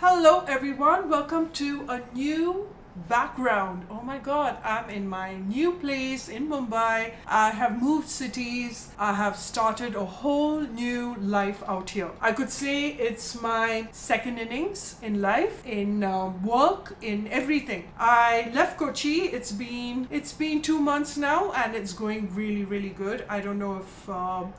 Hello everyone, welcome to a new background. Oh my god, I'm in my new place in Mumbai. I have moved cities. I have started a whole new life out here. I could say it's my second innings in life, in work, in everything. I left Kochi. It's been 2 months now, and it's going really good. I don't know if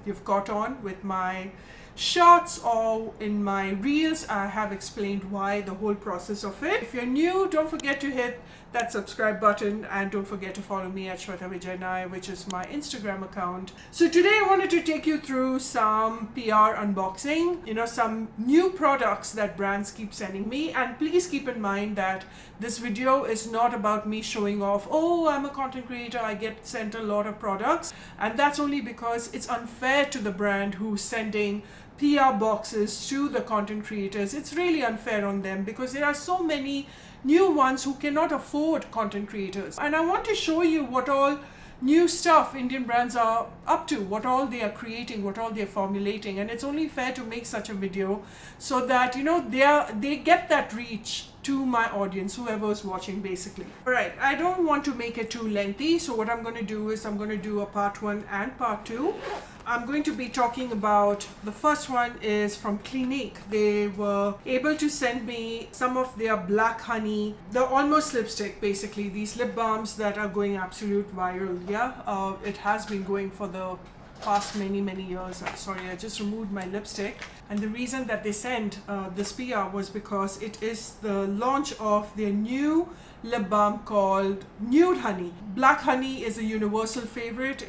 you've caught on with my shorts or in my reels. I have explained why, the whole process of it. If you're new, don't forget to hit that subscribe button, and don't forget to follow me at Shweta Vijay, which is my Instagram account. So today I wanted to take you through some PR unboxing, some new products that brands keep sending me. And please keep in mind that this video is not about me showing off, oh, I'm a content creator, I get sent a lot of products. And that's only because it's unfair to the brand who's sending PR boxes to the content creators. It's really unfair on them because there are so many new ones who cannot afford content creators. And I want to show you what all new stuff Indian brands are up to, what all they are creating, what all they're formulating. And it's only fair to make such a video so that they get that reach to my audience, whoever's watching basically. Alright, I don't want to make it too lengthy, so what I'm going to do is I'm going to do a part 1 and part 2. I'm going to be talking about, the first one is from Clinique. They were able to send me some of their black honey, the almost lipstick basically, these lip balms that are going absolute viral. It has been going for the past many years. I'm sorry, I just removed my lipstick. And the reason that they sent this PR was because it is the launch of their new lip balm called Nude Honey. Black honey is a universal favorite.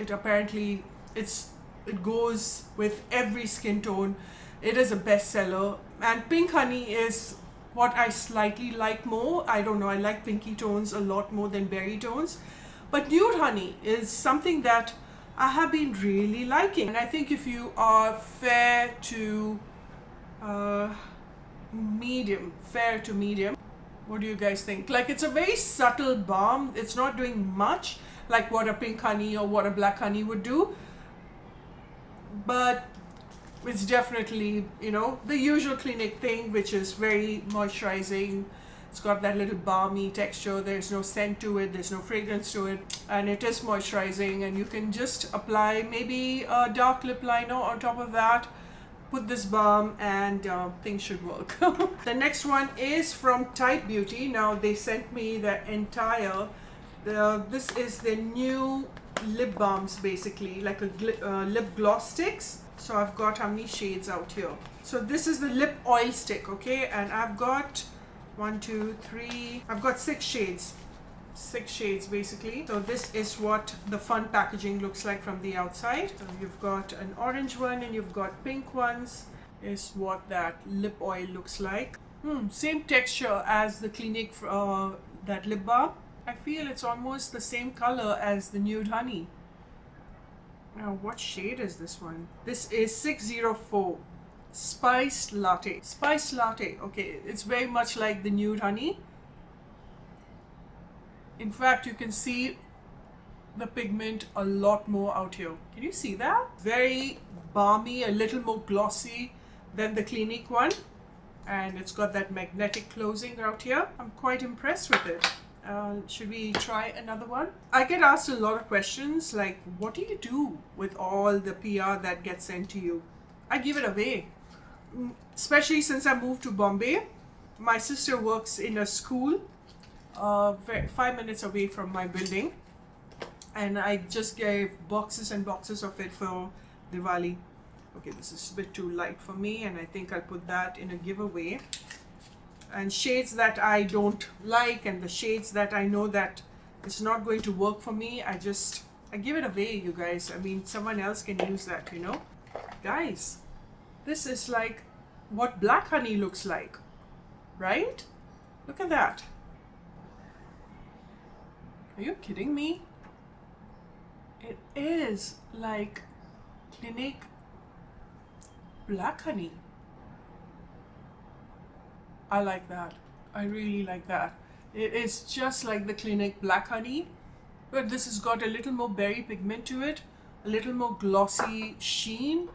It goes with every skin tone. It is a bestseller. And pink honey is what I slightly like more. I don't know, I like pinky tones a lot more than berry tones. But nude honey is something that I have been really liking. And I think if you are fair to medium, what do you guys think? Like, it's a very subtle balm. It's not doing much like what a pink honey or what a black honey would do. But it's definitely, the usual Clinique thing, which is very moisturizing. It's got that little balmy texture. There's no scent to it. There's no fragrance to it. And it is moisturizing. And you can just apply maybe a dark lip liner on top of that. Put this balm and things should work. The next one is from Type Beauty. Now they sent me the entire, this is the new lip balms basically, like a lip gloss sticks. So I've got how many shades out here? So this is the lip oil stick, okay? And I've got 1, 2, 3, I've got 6 shades. 6 shades basically. So this is what the fun packaging looks like from the outside. So you've got an orange one and you've got pink ones. Is what that lip oil looks like. Same texture as the Clinique that lip balm. I feel it's almost the same color as the Nude Honey. Now, what shade is this one? This is 604 Spiced Latte. Spiced Latte. Okay, it's very much like the Nude Honey. In fact, you can see the pigment a lot more out here. Can you see that? Very balmy, a little more glossy than the Clinique one. And it's got that magnetic closing out here. I'm quite impressed with it. Should we try another one? I get asked a lot of questions like, what do you do with all the PR that gets sent to you? I give it away. Especially since I moved to Bombay. My sister works in a school 5 minutes away from my building. And I just gave boxes and boxes of it for Diwali. Okay, this is a bit too light for me, and I think I'll put that in a giveaway. And shades that I don't like, and the shades that I know that it's not going to work for me, I give it away, you guys. I mean, someone else can use that, Guys, this is like what black honey looks like, right? Look at that. Are you kidding me? It is like Clinique black honey. I like that. I really like that. It is just like the Clinique black honey, but this has got a little more berry pigment to it, a little more glossy sheen.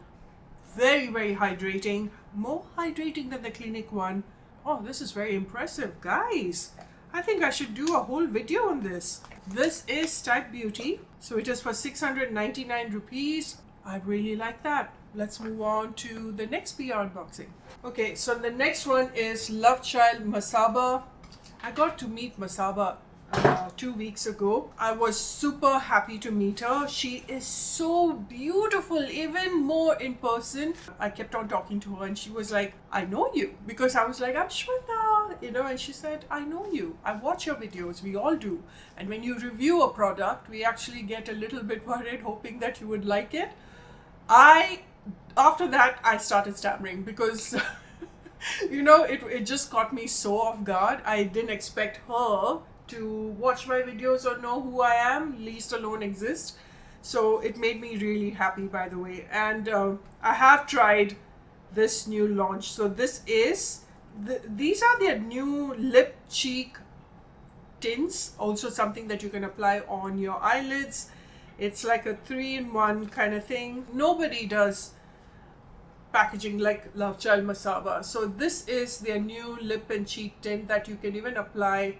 Very hydrating, more hydrating than the Clinique one. Oh, this is very impressive, guys. I think I should do a whole video on this. This is Type Beauty. So it is for 699 rupees. I really like that. Let's move on to the next PR unboxing. Okay, so the next one is LoveChild Masaba. I got to meet Masaba 2 weeks ago. I was super happy to meet her. She is so beautiful, even more in person. I kept on talking to her and she was like, I know you. Because I was like, I'm Shweta, you know, and she said, I know you. I watch your videos. We all do. And when you review a product, we actually get a little bit worried, hoping that you would like it. After that, I started stammering because you know, it just caught me so off guard. I didn't expect her to watch my videos or know who I am, least alone exist. So it made me really happy, by the way. And I have tried this new launch. So this is these are their new lip cheek tints, also something that you can apply on your eyelids. It's like a 3-in-1 kind of thing. Nobody does packaging like LoveChild Masaba. So this is their new lip and cheek tint that you can even apply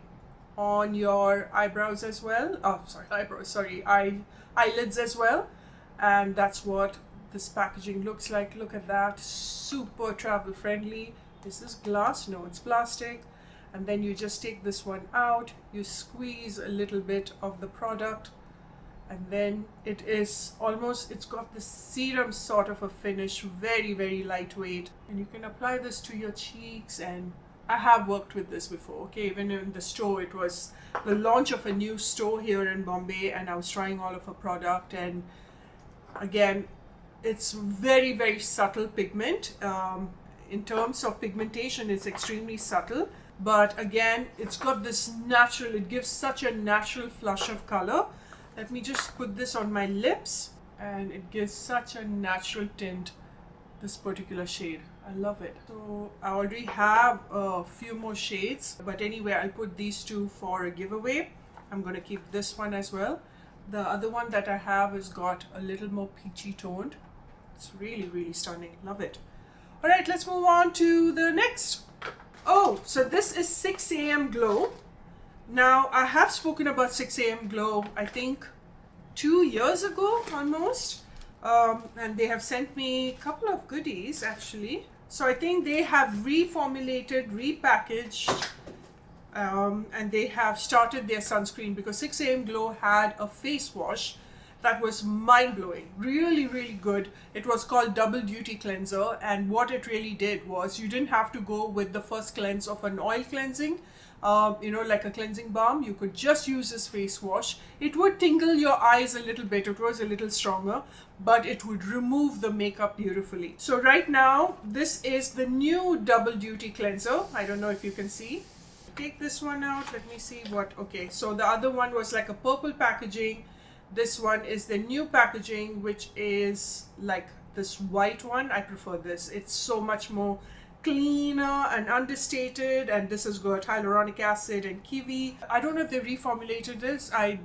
on your eyebrows as well. Oh, sorry, eyebrows, sorry, eyelids as well. And that's what this packaging looks like. Look at that, super travel friendly. Is this glass? No, it's plastic. And then you just take this one out, you squeeze a little bit of the product, and then it is almost, it's got this serum sort of a finish, very, very lightweight. And you can apply this to your cheeks. And I have worked with this before, okay, even in the store. It was the launch of a new store here in Bombay and I was trying all of her product. And again, it's very, very subtle pigment. In terms of pigmentation, it's extremely subtle. But again, it's got this natural, it gives such a natural flush of color. Let me just put this on my lips and it gives such a natural tint, this particular shade. I love it. So I already have a few more shades, but anyway, I'll put these two for a giveaway. I'm going to keep this one as well. The other one that I have has got a little more peachy toned. It's really, really stunning. Love it. All right, let's move on to the next. Oh, so this is 6 a.m. Glow. Now, I have spoken about 6 a.m. Glow, I think 2 years ago almost. And they have sent me a couple of goodies actually. So I think they have reformulated, repackaged, and they have started their sunscreen, because 6 a.m. Glow had a face wash that was mind-blowing, really, really good. It was called Double Duty Cleanser, and what it really did was you didn't have to go with the first cleanse of an oil cleansing, you know, like a cleansing balm. You could just use this face wash. It would tingle your eyes a little bit. It was a little stronger, but it would remove the makeup beautifully. So right now, this is the new Double Duty Cleanser. I don't know if you can see. Take this one out. Let me see what, okay. So the other one was like a purple packaging. This one is the new packaging, which is like this white one. I prefer this. It's so much more cleaner and understated, and this has got hyaluronic acid and kiwi. I don't know if they reformulated this. I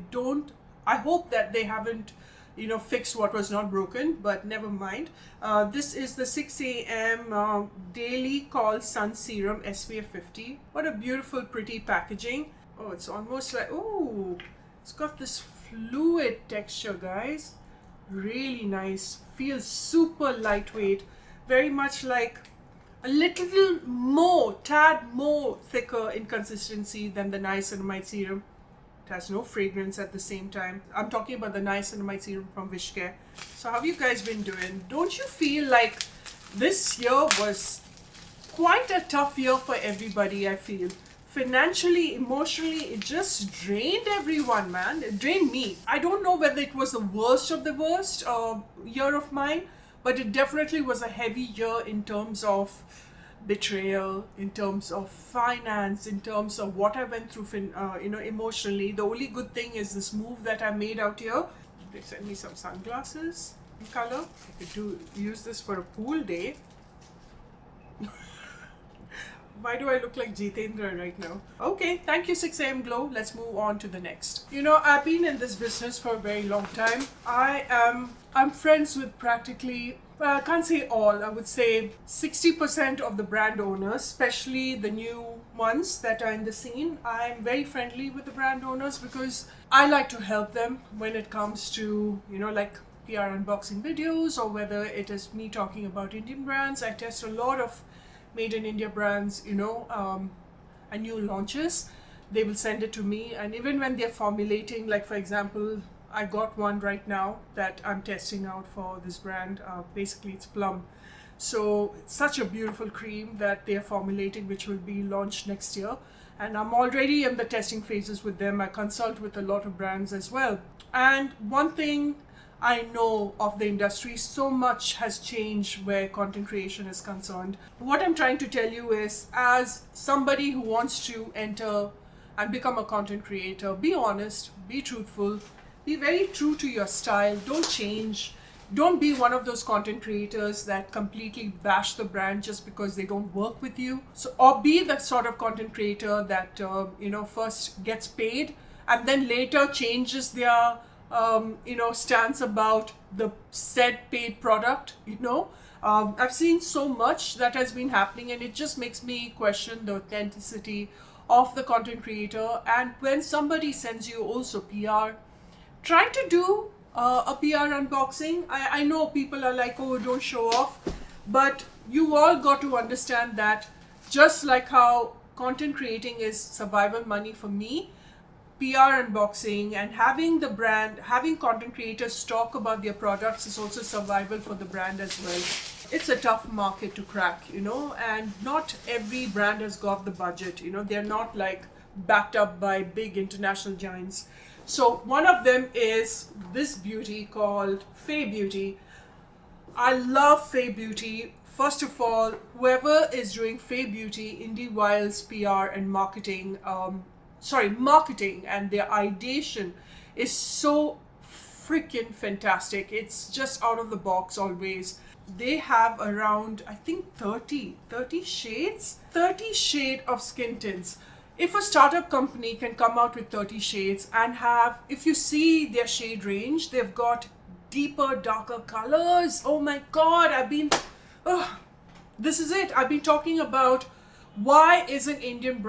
hope that they haven't, you know, fixed what was not broken, but never mind. This is the 6 a.m. Daily Call Sun Serum SPF 50. What a beautiful, pretty packaging. Oh, it's almost like, oh, it's got this fluid texture, guys. Really nice. Feels super lightweight. Very much like a little more, tad more thicker in consistency than the niacinamide serum. It has no fragrance at the same time. I'm talking about the niacinamide serum from Wishcare. So how have you guys been doing? Don't you feel like this year was quite a tough year for everybody? I feel financially, emotionally, it just drained everyone, man. It drained me. I don't know whether it was the worst of the worst year of mine, but it definitely was a heavy year in terms of betrayal, in terms of finance, in terms of what I went through, you know, emotionally. The only good thing is this move that I made out here. They sent me some sunglasses in color. I could use this for a pool day. Why do I look like Jitendra right now? Okay, thank you 6 a.m. Glow. Let's move on to the next. You know, I've been in this business for a very long time. I'm friends with practically Well, I can't say all. I would say 60% of the brand owners, especially the new ones that are in the scene, I'm very friendly with the brand owners because I like to help them when it comes to, like PR unboxing videos, or whether it is me talking about Indian brands. I test a lot of made in India brands, and new launches. They will send it to me, and even when they're formulating, like for example, I got one right now that I'm testing out for this brand. Basically, it's Plum. So it's such a beautiful cream that they're formulating, which will be launched next year. And I'm already in the testing phases with them. I consult with a lot of brands as well. And one thing I know of the industry, so much has changed where content creation is concerned. What I'm trying to tell you is, as somebody who wants to enter and become a content creator, be honest, be truthful, be very true to your style. Don't change. Don't be one of those content creators that completely bash the brand just because they don't work with you. So, or be the sort of content creator that first gets paid and then later changes their stance about the said paid product. I've seen so much that has been happening, and it just makes me question the authenticity of the content creator. And when somebody sends you also PR, try to do a PR unboxing. I know people are like, oh, don't show off, but you all got to understand that just like how content creating is survival money for me, PR unboxing and having the brand, having content creators talk about their products is also survival for the brand as well. It's a tough market to crack, and not every brand has got the budget. They're not like backed up by big international giants. So one of them is this beauty called Fae Beauty. I love Fae Beauty. First of all, whoever is doing Fae Beauty, Indie Wiles PR and marketing and their ideation is so freaking fantastic. It's just out of the box always. They have around, I think 30 shades, 30 shade of skin tints. If a startup company can come out with 30 shades and have, if you see their shade range, they've got deeper, darker colors. Oh my God, this is it. I've been talking about why aren't Indian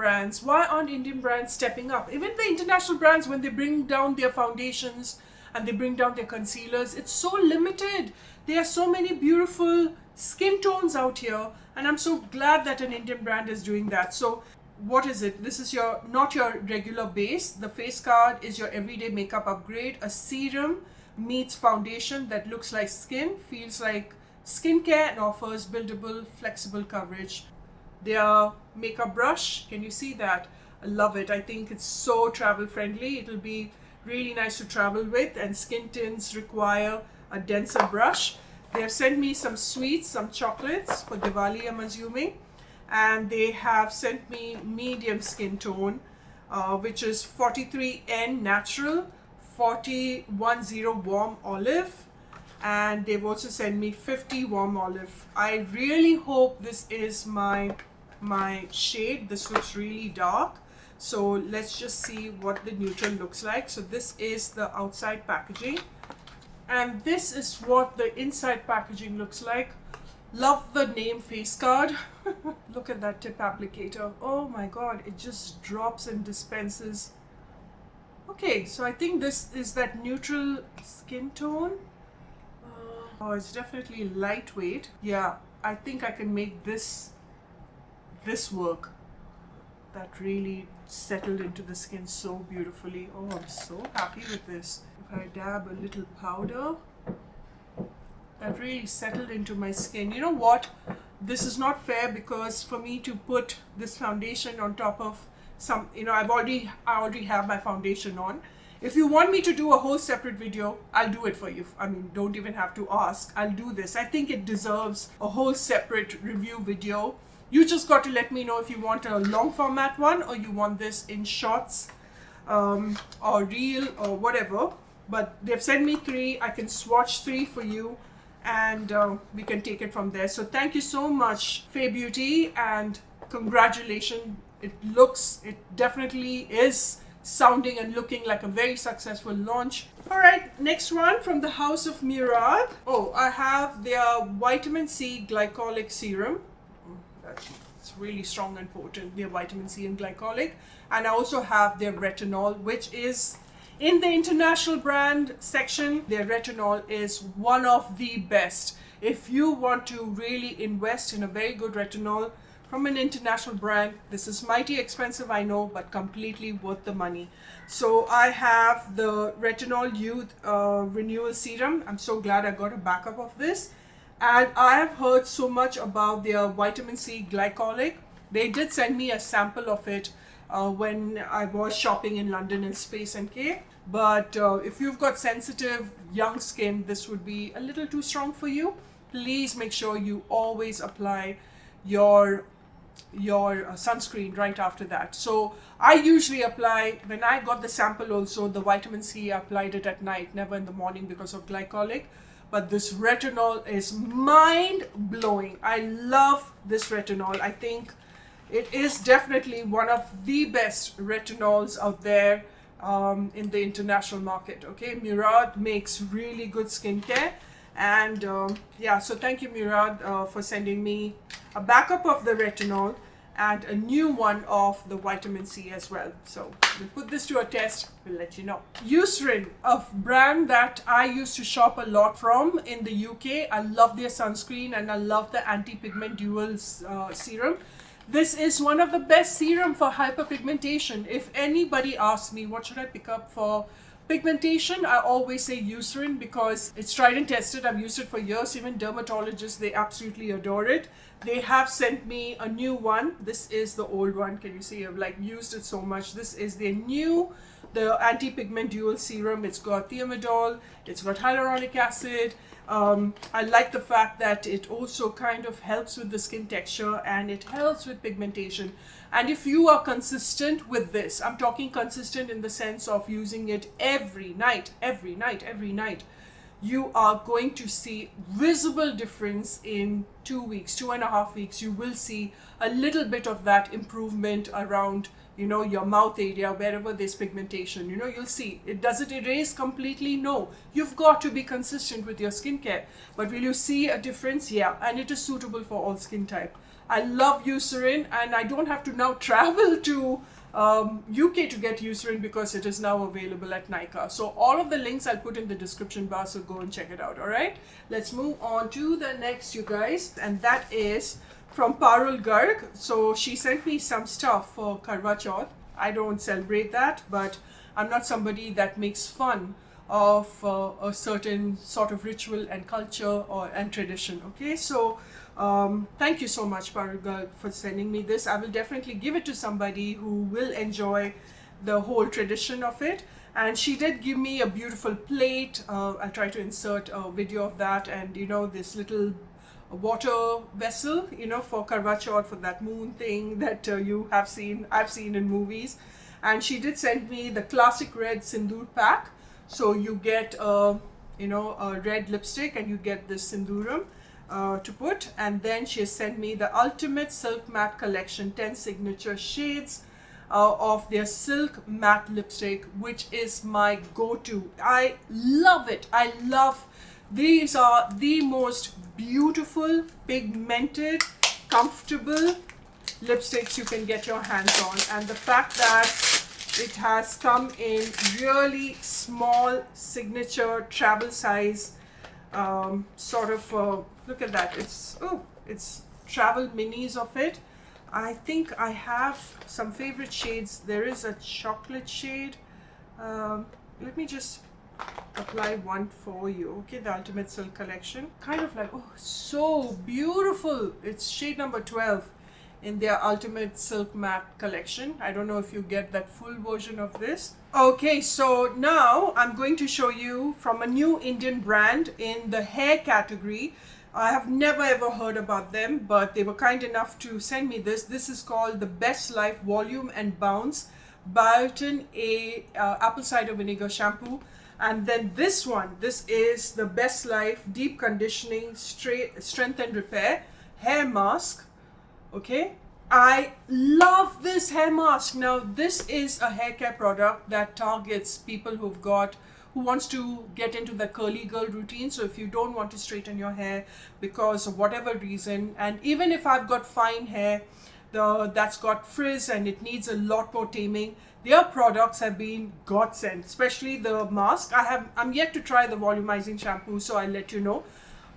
brands stepping up? Even the international brands, when they bring down their foundations and they bring down their concealers, it's so limited. There are so many beautiful skin tones out here, and I'm so glad that an Indian brand is doing that. So what is it? This is not your regular base. The face card is your everyday makeup upgrade. A serum meets foundation that looks like skin, feels like skincare, and offers buildable, flexible coverage. Their makeup brush, can you see that? I love it. I think it's so travel friendly. It'll be really nice to travel with, and skin tints require a denser brush. They have sent me some sweets, some chocolates for Diwali, I'm assuming. And they have sent me medium skin tone, which is 43N natural, 4010 warm olive, and they've also sent me 50 warm olive. I really hope this is my shade. This looks really dark. So let's just see what the neutral looks like. So this is the outside packaging, and this is what the inside packaging looks like. Love the name face card. Look at that tip applicator. Oh my God, it just drops and dispenses. Okay, so I think this is that neutral skin tone. Oh, it's definitely lightweight. Yeah, I think I can make this work. That really settled into the skin so beautifully. Oh, I'm so happy with this. If I dab a little powder, that really settled into my skin. You know what? This is not fair, because for me to put this foundation on top of some, I already have my foundation on. If you want me to do a whole separate video, I'll do it for you. I mean, don't even have to ask. I'll do this. I think it deserves a whole separate review video. You just got to let me know if you want a long format one, or you want this in shots, or reel, or whatever. But they've sent me 3. I can swatch 3 for you, and we can take it from there. So thank you so much, Fae Beauty, and congratulations. It definitely is sounding and looking like a very successful launch. All right, next one from the house of Murad. Oh, I have their vitamin C glycolic serum. It's really strong and potent, their vitamin C and glycolic. And I also have their retinol, which is in the international brand section. Their retinol is one of the best. If you want to really invest in a very good retinol from an international brand, this is mighty expensive, I know, but completely worth the money. So I have the Retinol Youth Renewal Serum. I'm so glad I got a backup of this. And I have heard so much about their vitamin C glycolic. They did send me a sample of it when I was shopping in London in Space NK. But if you've got sensitive young skin, this would be a little too strong for you. Please make sure you always apply your sunscreen right after that. So I usually apply, when I got the sample also, the vitamin C, I applied it at night, never in the morning because of glycolic. But this retinol is mind-blowing. I love this retinol. I think it is definitely one of the best retinols out there in the international market. Okay, Murad makes really good skincare. And yeah, so thank you, Murad, for sending me a backup of the retinol and a new one of the vitamin C as well. So we'll put this to a test, we'll let you know. Eucerin, a brand that I used to shop a lot from in the UK. I love their sunscreen and I love the Anti-Pigment Dual Serum. This is one of the best serum for hyperpigmentation. If anybody asks me what should I pick up for pigmentation, I always say Eucerin because it's tried and tested. I've used it for years. Even dermatologists, they absolutely adore it. They have sent me a new one. This is the old one. Can you see? I've like used it so much. This is their new, the Anti-Pigment Dual Serum. It's got Thiamidol. It's got hyaluronic acid. I like the fact that it also kind of helps with the skin texture and it helps with pigmentation. And if you are consistent with this, I'm talking consistent in the sense of using it every night, you are going to see visible difference in 2 weeks, 2.5 weeks. You will see a little bit of that improvement around, you know, your mouth area, wherever there's pigmentation. You know, you'll see. Does it erase completely? No. You've got to be consistent with your skincare. But will you see a difference? Yeah. And it is suitable for all skin type. I love Eucerin, and I don't have to now travel to UK to get Eucerin because it is now available at Nykaa. So all of the links I'll put in the description bar, so go and check it out. All right, let's move on to the next, you guys, and that is from Parul Garg. So she sent me some stuff for Karwa Chauth. I don't celebrate that, but I'm not somebody that makes fun of a certain sort of ritual and culture and tradition. Okay, so thank you so much, Parul Garg, for sending me this. I will definitely give it to somebody who will enjoy the whole tradition of it. And she did give me a beautiful plate. I'll try to insert a video of that, and you know, this little water vessel, you know, for Karwa Chauth, for that moon thing that I've seen in movies. And she did send me the classic red sindoor pack. So you get a red lipstick and you get this sindurum to put. And then she has sent me the Ultimate Silk Matte Collection, 10 signature shades of their silk matte lipstick, which is my go-to. I love it. I love, these are the most beautiful, pigmented, comfortable lipsticks you can get your hands on. And the fact that it has come in really small signature travel size look at that, it's travel minis of it. I think I have some favorite shades. There is a chocolate shade. Let me just apply one for you. Okay, the Ultimate Silk Collection, kind of like, oh, so beautiful. It's shade number 12 in their Ultimate Silk Matte Collection. I don't know if you get that full version of this. Okay, so now I'm going to show you from a new Indian brand in the hair category. I have never ever heard about them, but they were kind enough to send me this. This is called the Best Life Volume and Bounce Biotin Apple Cider Vinegar Shampoo. And then this one, this is the Best Life Deep Conditioning Strength and Repair Hair Mask. Okay, I love this hair mask. Now, this is a hair care product that targets people who wants to get into the curly girl routine. So if you don't want to straighten your hair because of whatever reason, and even if I've got fine hair that's got frizz and it needs a lot more taming, their products have been godsend, especially the mask. I'm yet to try the volumizing shampoo, so I'll let you know.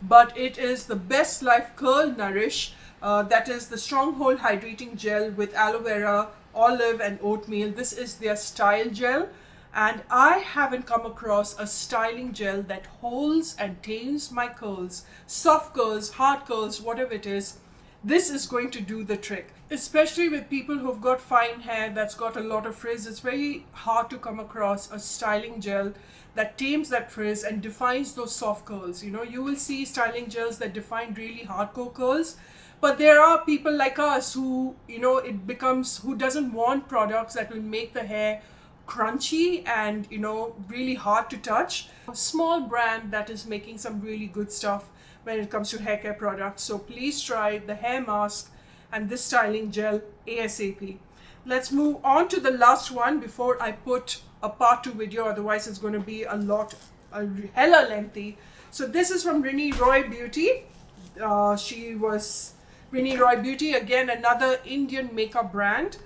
But it is the Best Life Curl Nourish. That is the Stronghold Hydrating Gel with aloe vera, olive and oatmeal. This is their style gel. And I haven't come across a styling gel that holds and tames my curls, soft curls, hard curls, whatever it is. This is going to do the trick. Especially with people who've got fine hair that's got a lot of frizz, it's very hard to come across a styling gel that tames that frizz and defines those soft curls. You know, you will see styling gels that define really hardcore curls, but there are people like us who, you know, who doesn't want products that will make the hair crunchy and, you know, really hard to touch. A small brand that is making some really good stuff when it comes to hair care products. So please try the hair mask and this styling gel ASAP. Let's move on to the last one before I put a part 2 video, otherwise it's going to be a hella lengthy. So this is from Rini Roy Beauty. She was Rini Roy Beauty, again another Indian makeup brand.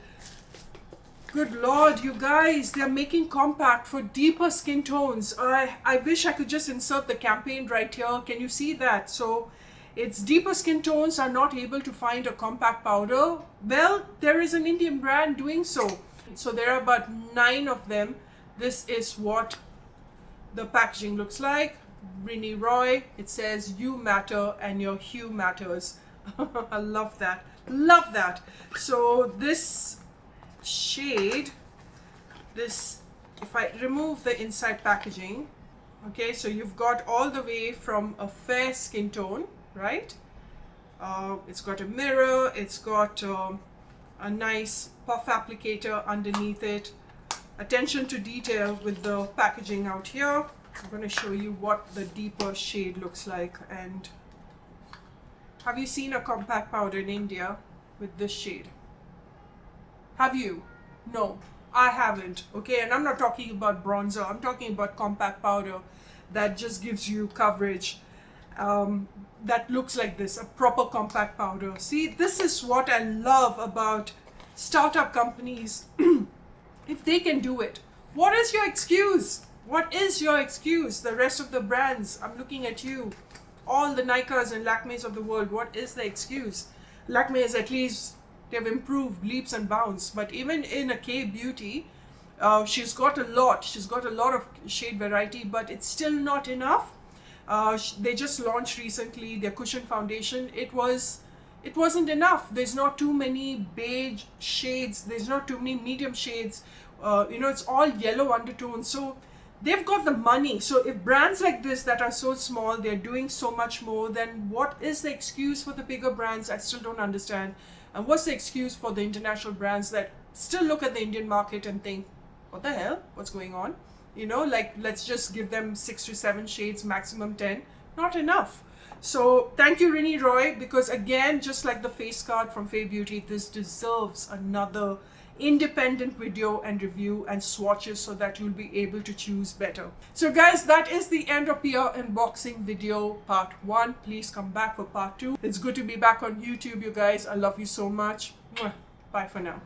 Good Lord, you guys, they're making compact for deeper skin tones. I wish I could just insert the campaign right here. Can you see that? So it's deeper skin tones are not able to find a compact powder. Well, there is an Indian brand doing so. So there are about 9 of them. This is what the packaging looks like. Rini Roy, it says you matter and your hue matters. I love that. Love that. So this shade, if I remove the inside packaging, okay, so you've got all the way from a fair skin tone, right? It's got a mirror, it's got a nice puff applicator underneath it, attention to detail with the packaging out here. I'm going to show you what the deeper shade looks like. And have you seen a compact powder in India with this shade? Have you? No, I haven't. Okay, and I'm not talking about bronzer. I'm talking about compact powder that just gives you coverage. That looks like this, a proper compact powder. See, this is what I love about startup companies. If they can do it, what is your excuse? What is your excuse? The rest of the brands, I'm looking at you, all the Nikas and Lakmes of the world, what is the excuse? Lakme is at least, they've improved leaps and bounds. But even in a K Beauty, she's got a lot of shade variety, but it's still not enough. They just launched recently their cushion foundation. It wasn't enough. There's not too many beige shades, there's not too many medium shades. You know, it's all yellow undertones. So they've got the money. So if brands like this that are so small, they're doing so much more, then what is the excuse for the bigger brands? I still don't understand. And what's the excuse for the international brands that still look at the Indian market and think, what the hell? What's going on? You know, like, let's just give them 6 to 7 shades, maximum 10. Not enough. So thank you, Rini Roy, because again, just like the face card from Faye Beauty, this deserves another independent video and review and swatches so that you'll be able to choose better. So guys, that is the end of PR unboxing video part 1. Please come back for part 2. It's good to be back on YouTube, you guys. I love you so much. Mwah. Bye for now.